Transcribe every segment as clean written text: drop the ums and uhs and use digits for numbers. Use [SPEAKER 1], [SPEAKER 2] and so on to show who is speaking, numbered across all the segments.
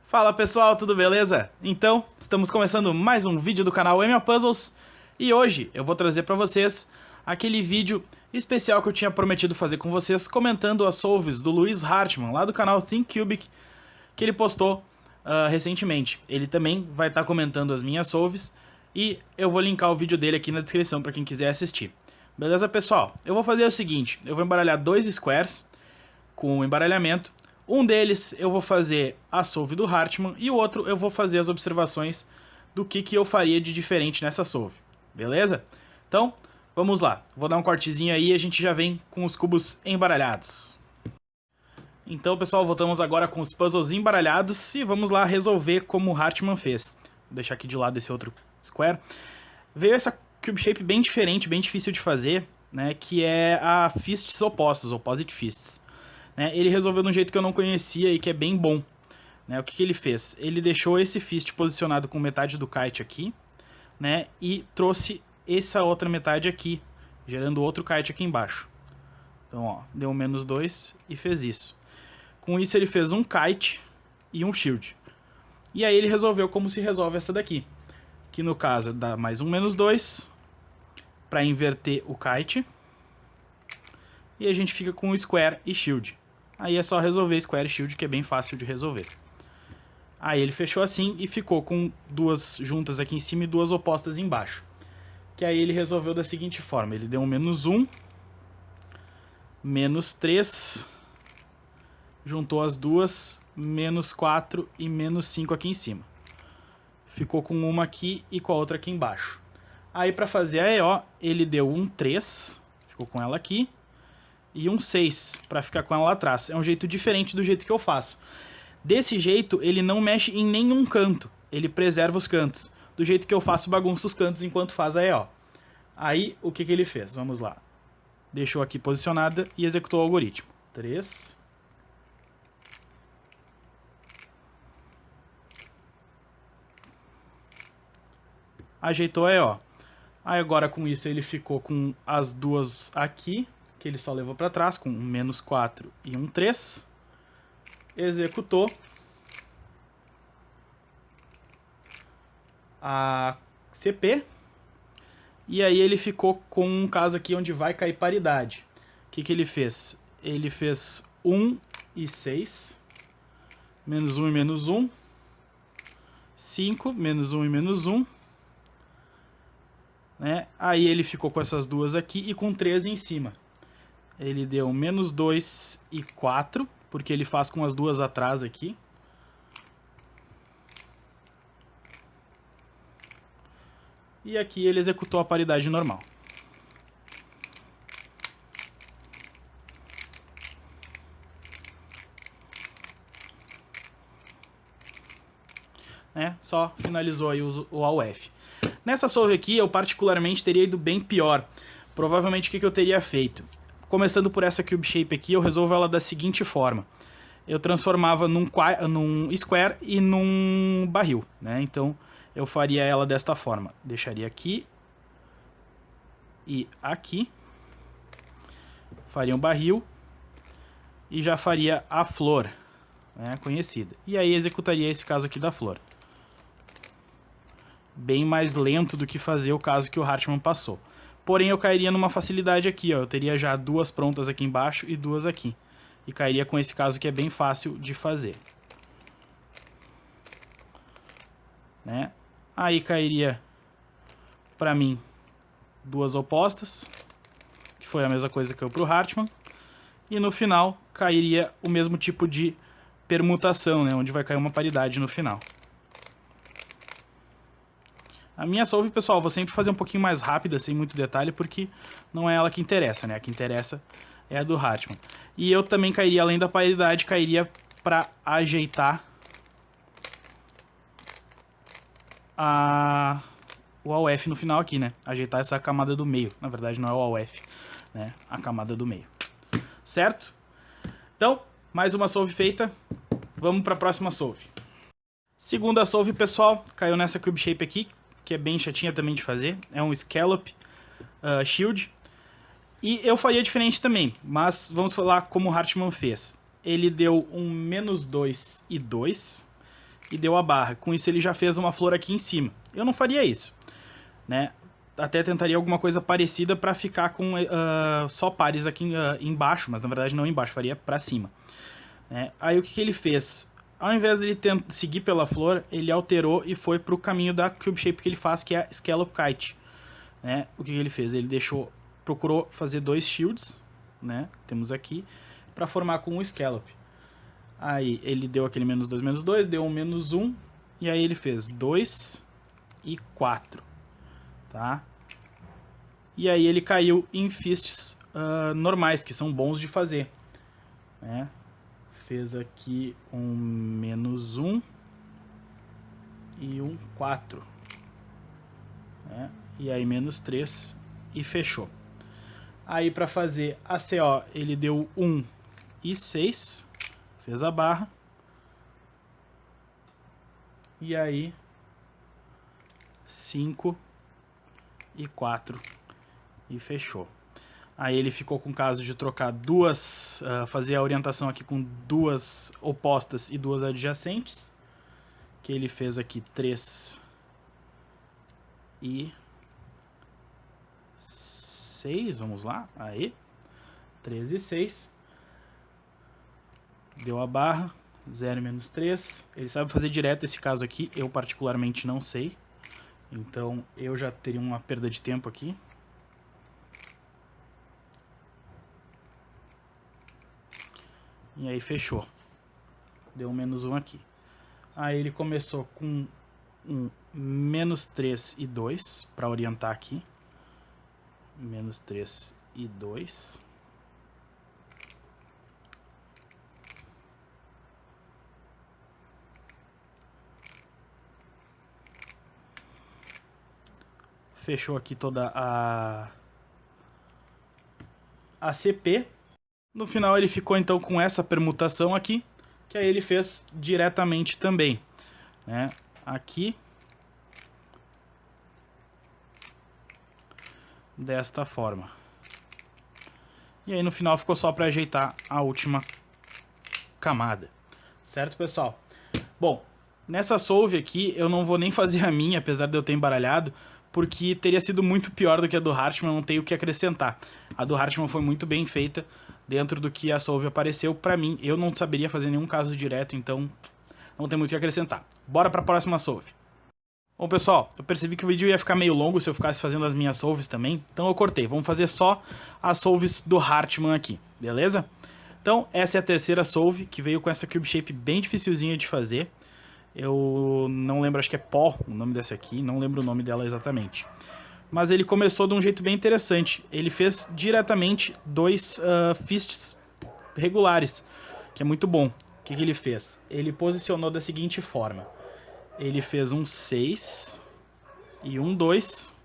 [SPEAKER 1] Fala pessoal, tudo beleza? Então, estamos começando mais um vídeo do canal MA Puzzles e hoje eu vou trazer para vocês aquele vídeo especial que eu tinha prometido fazer com vocês comentando as solves do Luiz Hartmann, lá do canal Think Cubic, que ele postou recentemente. Ele também vai estar comentando as minhas solves e eu vou linkar o vídeo dele aqui na descrição para quem quiser assistir. Beleza, pessoal? Eu vou fazer o seguinte, eu vou embaralhar dois squares com o embaralhamento. Um deles eu vou fazer a solve do Hartmann e o outro eu vou fazer as observações do que eu faria de diferente nessa solve. Beleza? Então, vamos lá. Vou dar um cortezinho aí e a gente já vem com os cubos embaralhados. Então, pessoal, voltamos agora com os puzzles embaralhados e vamos lá resolver como o Hartmann fez. Vou deixar aqui de lado esse outro square. Veio essa cube shape bem diferente, bem difícil de fazer, né, que é a fists opostos, opposite fists. Ele resolveu de um jeito que eu não conhecia e que é bem bom. O que ele fez? Ele deixou esse fist posicionado com metade do kite aqui, e trouxe essa outra metade aqui, gerando outro kite aqui embaixo. Então, ó, deu um -2 e fez isso. Com isso ele fez um kite e um shield. E aí ele resolveu como se resolve essa daqui. Que no caso dá mais um -2 para inverter o kite. E a gente fica com o square e shield. Aí é só resolver square e shield, que é bem fácil de resolver. Aí ele fechou assim e ficou com duas juntas aqui em cima e duas opostas embaixo. Que aí ele resolveu da seguinte forma. Ele deu um -1, -3, juntou as duas, -4 e -5 aqui em cima. Ficou com uma aqui e com a outra aqui embaixo. Aí para fazer a EO, ele deu um 3, ficou com ela aqui. E um 6 para ficar com ela lá atrás. É um jeito diferente do jeito que eu faço. Desse jeito, ele não mexe em nenhum canto. Ele preserva os cantos. Do jeito que eu faço, bagunça os cantos enquanto faz a EO. Aí, o que ele fez? Vamos lá. Deixou aqui posicionada e executou o algoritmo. 3. Ajeitou a EO. Aí agora com isso ele ficou com as duas aqui, que ele só levou para trás, com um -4 e um 3. Executou a CP. E aí ele ficou com um caso aqui onde vai cair paridade. O que ele fez? Ele fez 1 e 6. -1 e -1. 5, -1 e -1. Aí ele ficou com essas duas aqui e com 3 em cima. Ele deu -2 e 4, porque ele faz com as duas atrás aqui. E aqui ele executou a paridade normal. Só finalizou aí o AUF. Nessa solve aqui, eu particularmente teria ido bem pior. Provavelmente o que eu teria feito? Começando por essa cube shape aqui, eu resolvo ela da seguinte forma. Eu transformava num square e num barril, Então, eu faria ela desta forma. Deixaria aqui e aqui. Faria um barril e já faria a flor, conhecida. E aí executaria esse caso aqui da flor. Bem mais lento do que fazer o caso que o Hartmann passou. Porém, eu cairia numa facilidade aqui, ó. Eu teria já duas prontas aqui embaixo e duas aqui. E cairia com esse caso que é bem fácil de fazer. Aí cairia, pra mim, duas opostas, que foi a mesma coisa que eu pro Hartmann. E no final, cairia o mesmo tipo de permutação, onde vai cair uma paridade no final. A minha solve, pessoal, vou sempre fazer um pouquinho mais rápida, sem muito detalhe, porque não é ela que interessa, A que interessa é a do Hartmann. E eu também cairia, além da paridade, cairia para ajeitar o AUF no final aqui, Ajeitar essa camada do meio. Na verdade, não é o AUF, A camada do meio. Certo? Então, mais uma solve feita. Vamos para a próxima solve. Segunda solve, pessoal, caiu nessa cube shape aqui, que é bem chatinha também de fazer. É um scallop shield. E eu faria diferente também, mas vamos falar como o Hartmann fez. Ele deu um -2 e 2, e deu a barra. Com isso ele já fez uma flor aqui em cima. Eu não faria isso, né? Até tentaria alguma coisa parecida para ficar com só pares aqui embaixo, mas na verdade não embaixo, faria para cima. Né? Aí o que ele fez? Ao invés dele seguir pela flor, ele alterou e foi para o caminho da Cube Shape que ele faz, que é a Scallop Kite. Né? O que ele fez? Ele procurou fazer 2 shields, né? Temos aqui, para formar com um Scallop. Aí ele deu aquele -2, -2, deu um -1, e aí ele fez 2 e 4. Tá? E aí ele caiu em fists normais, que são bons de fazer. Né? Fez aqui um -1 e um 4. Né? E aí -3 e fechou. Aí para fazer a CO ele deu 1 e 6. Fez a barra. E aí 5 e 4 e fechou. Aí ele ficou com o caso de trocar duas, fazer a orientação aqui com 2 opostas e 2 adjacentes, que ele fez aqui 3 e 6, vamos lá, aí, 3 e 6, deu a barra, 0 e -3, ele sabe fazer direto esse caso aqui, eu particularmente não sei, então eu já teria uma perda de tempo aqui. E aí fechou. Deu um -1 aqui. Aí ele começou com um -3 e 2 para orientar aqui. -3 e 2. Fechou aqui toda a CP. No final ele ficou então com essa permutação aqui, que aí ele fez diretamente também, né? Aqui, desta forma. E aí no final ficou só para ajeitar a última camada, certo, pessoal? Bom, nessa solve aqui eu não vou nem fazer a minha, apesar de eu ter embaralhado, porque teria sido muito pior do que a do Hartmann, não tenho o que acrescentar. A do Hartmann foi muito bem feita dentro do que a solve apareceu para mim. Eu não saberia fazer nenhum caso direto, então não tem muito o que acrescentar. Bora para a próxima solve. Bom, pessoal, eu percebi que o vídeo ia ficar meio longo se eu ficasse fazendo as minhas solves também, então eu cortei. Vamos fazer só as solves do Hartmann aqui, beleza? Então, essa é a terceira solve, que veio com essa Cube Shape bem dificilzinha de fazer. Eu não lembro, acho que é Pó o nome dessa aqui, não lembro o nome dela exatamente. Mas ele começou de um jeito bem interessante. Ele fez diretamente 2 fists regulares, que é muito bom. O que ele fez? Ele posicionou da seguinte forma. Ele fez um 6 e um 2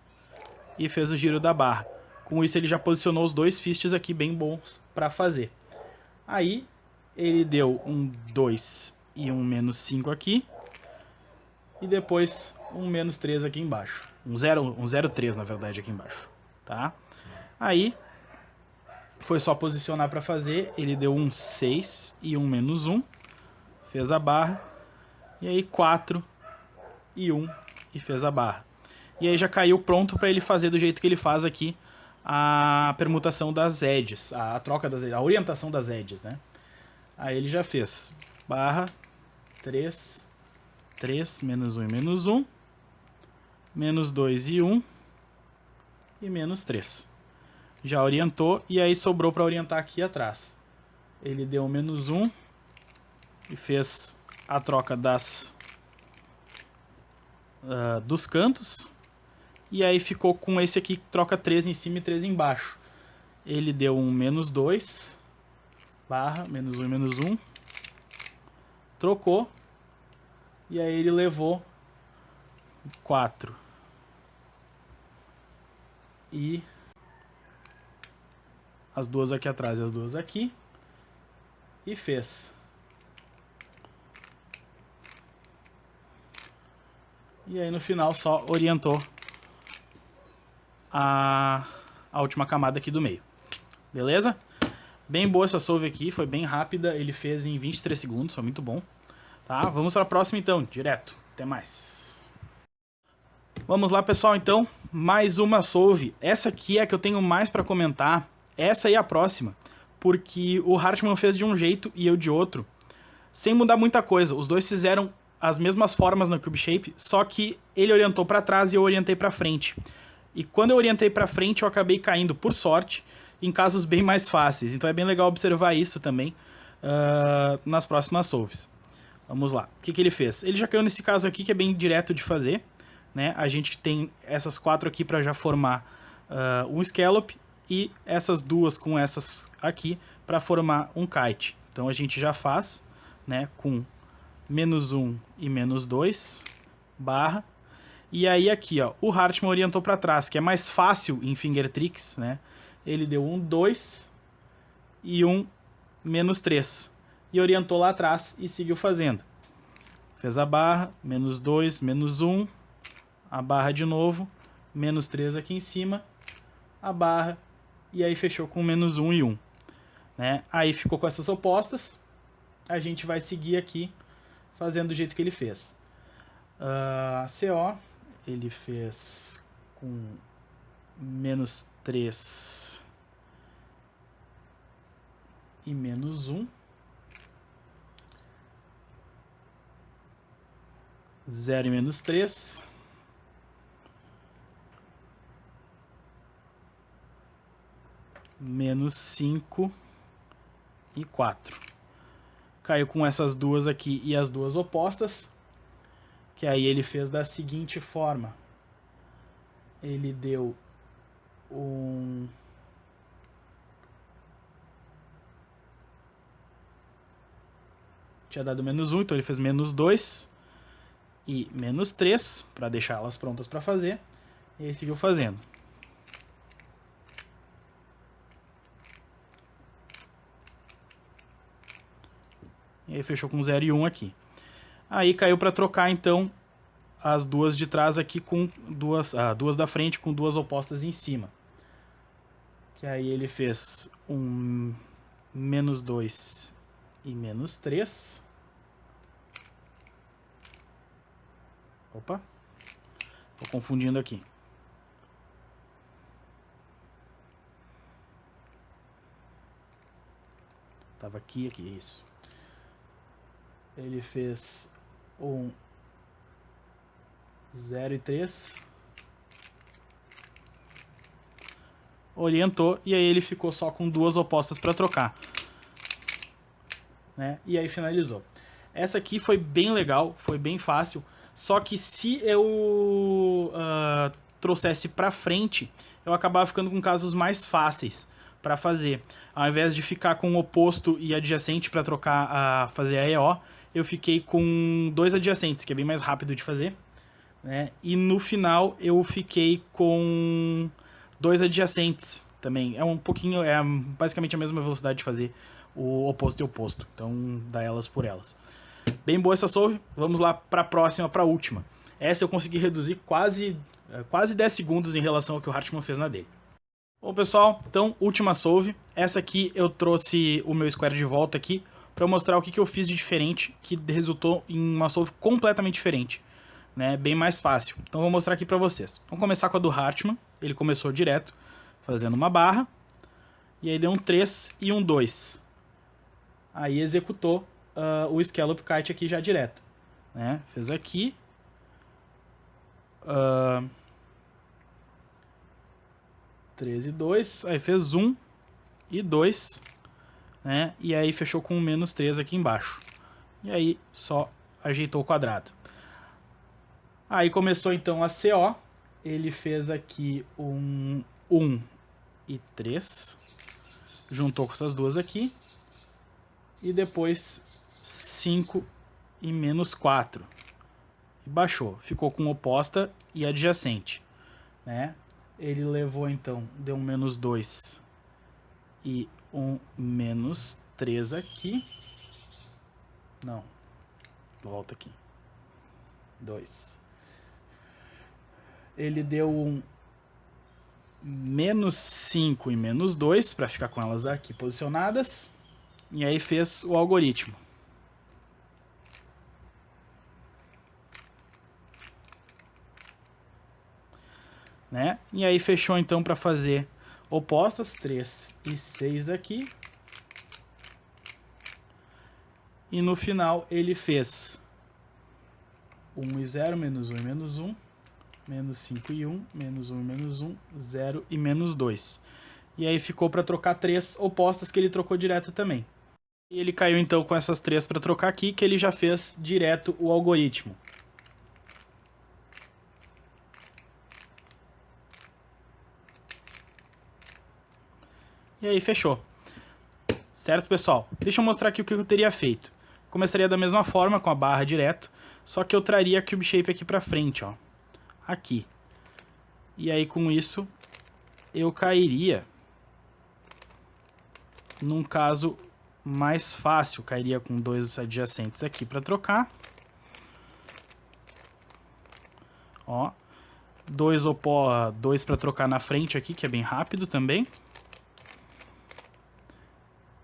[SPEAKER 1] e fez o giro da barra. Com isso ele já posicionou os 2 fists aqui bem bons para fazer. Aí ele deu um 2 e um -5 aqui. E depois um -3 aqui embaixo. Um 0,3 na verdade aqui embaixo. Tá? Aí foi só posicionar para fazer. Ele deu um 6 e um -1. Fez a barra. E aí 4 e 1 e fez a barra. E aí já caiu pronto para ele fazer do jeito que ele faz aqui a permutação das edges. A troca das edges, a orientação das edges, né? Aí ele já fez barra 3, 3, -1 e -1, -2 e 1 e -3. Já orientou e aí sobrou para orientar aqui atrás. Ele deu -1 e fez a troca dos cantos. E aí ficou com esse aqui que troca 3 em cima e 3 embaixo. Ele deu um -2, barra, -1 e -1. Trocou. E aí ele levou 4 e as duas aqui atrás e as duas aqui e fez. E aí no final só orientou a última camada aqui do meio. Beleza? Bem boa essa solve aqui, foi bem rápida, ele fez em 23 segundos, foi muito bom. Tá? Vamos para a próxima então, direto. Até mais. Vamos lá, pessoal, então. Mais uma solve. Essa aqui é a que eu tenho mais para comentar. Essa aí é a próxima. Porque o Hartmann fez de um jeito e eu de outro. Sem mudar muita coisa. Os dois fizeram as mesmas formas na Cube Shape, só que ele orientou para trás e eu orientei para frente. E quando eu orientei para frente, eu acabei caindo, por sorte, em casos bem mais fáceis. Então é bem legal observar isso também nas próximas solves. Vamos lá. O que ele fez? Ele já caiu nesse caso aqui, que é bem direto de fazer. Né? A gente tem essas 4 aqui para já formar um scallop e essas 2 com essas aqui para formar um kite. Então a gente já faz, né, com -1 e -2, barra. E aí aqui, ó, o Hartmann orientou para trás, que é mais fácil em finger tricks, né? Ele deu um 2 e um -3. E orientou lá atrás e seguiu fazendo. Fez a barra, -2, -1, a barra de novo, -3 aqui em cima, a barra, e aí fechou com -1 e 1. Né? Aí ficou com essas opostas, a gente vai seguir aqui fazendo do jeito que ele fez. CO, ele fez com -3 e -1. 0 e -3. -5 e 4. Caiu com essas duas aqui e as duas opostas, que aí ele fez da seguinte forma. Ele deu um... Tinha dado -1, então ele fez -2 e -3, para deixar elas prontas para fazer. E aí seguiu fazendo. E aí fechou com 0 e 1 aqui. Aí caiu para trocar então as duas de trás aqui com duas da frente com duas opostas em cima. Que aí ele fez um -2 e -3. Opa, tô confundindo aqui. Tava aqui, isso. Ele fez um 0 e 3. Orientou e aí ele ficou só com duas opostas para trocar. Né? E aí finalizou. Essa aqui foi bem legal, foi bem fácil. Só que se eu trouxesse para frente, eu acabava ficando com casos mais fáceis para fazer. Ao invés de ficar com o oposto e adjacente para trocar fazer a EO, eu fiquei com 2 adjacentes, que é bem mais rápido de fazer. Né? E no final eu fiquei com 2 adjacentes também. É um pouquinho, basicamente a mesma velocidade de fazer o oposto e oposto. Então dá elas por elas. Bem boa essa solve. Vamos lá para a próxima, para a última. Essa eu consegui reduzir quase 10 segundos em relação ao que o Hartmann fez na dele. Bom, pessoal, então, última solve. Essa aqui eu trouxe o meu square de volta aqui para mostrar o que eu fiz de diferente, que resultou em uma solve completamente diferente. Né? Bem mais fácil. Então vou mostrar aqui para vocês. Vamos começar com a do Hartmann. Ele começou direto, fazendo uma barra. E aí deu um 3 e um 2. Aí executou o Scallop Kite aqui já direto. Né? Fez aqui. 3 e 2. Aí fez 1 e 2. Né? E aí fechou com um -3 aqui embaixo. E aí só ajeitou o quadrado. Aí começou então a CO. Ele fez aqui um 1 e 3. Juntou com essas duas aqui. E depois 5 e -4. E baixou. Ficou com oposta e adjacente. Né? Ele levou então, deu um -2 e um -3 aqui. Não. Volta aqui. 2. Ele deu um -5 e -2 para ficar com elas aqui posicionadas. E aí fez o algoritmo. né? E aí fechou então para fazer opostas, 3 e 6 aqui. E no final ele fez 1 e 0, menos 1 e menos 1, menos 5 e 1, menos 1 e menos 1, 0 e menos 2. E aí ficou para trocar 3 opostas que ele trocou direto também. E ele caiu então com essas 3 para trocar aqui, que ele já fez direto o algoritmo. E aí fechou. Certo, pessoal? Deixa eu mostrar aqui o que eu teria feito. Começaria da mesma forma, com a barra direto, só que eu traria a Cube Shape aqui pra frente, ó. Aqui. E aí com isso, eu cairia num caso mais fácil. Cairia com 2 adjacentes aqui pra trocar. Ó. 2 pra trocar na frente aqui, que é bem rápido também.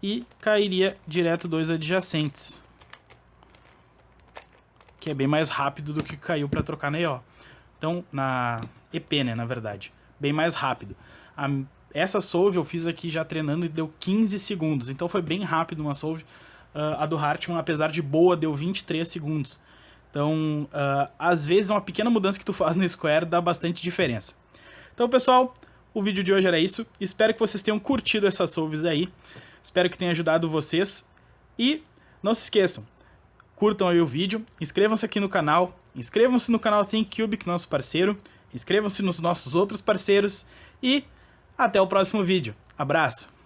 [SPEAKER 1] E cairia direto 2 adjacentes, que é bem mais rápido do que caiu para trocar na EO. Então, na EP, né, na verdade. Bem mais rápido. Essa solve eu fiz aqui já treinando e deu 15 segundos. Então foi bem rápido uma solve. A do Hartmann, apesar de boa, deu 23 segundos. Então, às vezes uma pequena mudança que tu faz no Square dá bastante diferença. Então, pessoal, o vídeo de hoje era isso. Espero que vocês tenham curtido essas solves aí. Espero que tenha ajudado vocês. E não se esqueçam, curtam aí o vídeo, inscrevam-se aqui no canal, inscrevam-se no canal ThinkCube, que é nosso parceiro, inscrevam-se nos nossos outros parceiros e até o próximo vídeo. Abraço!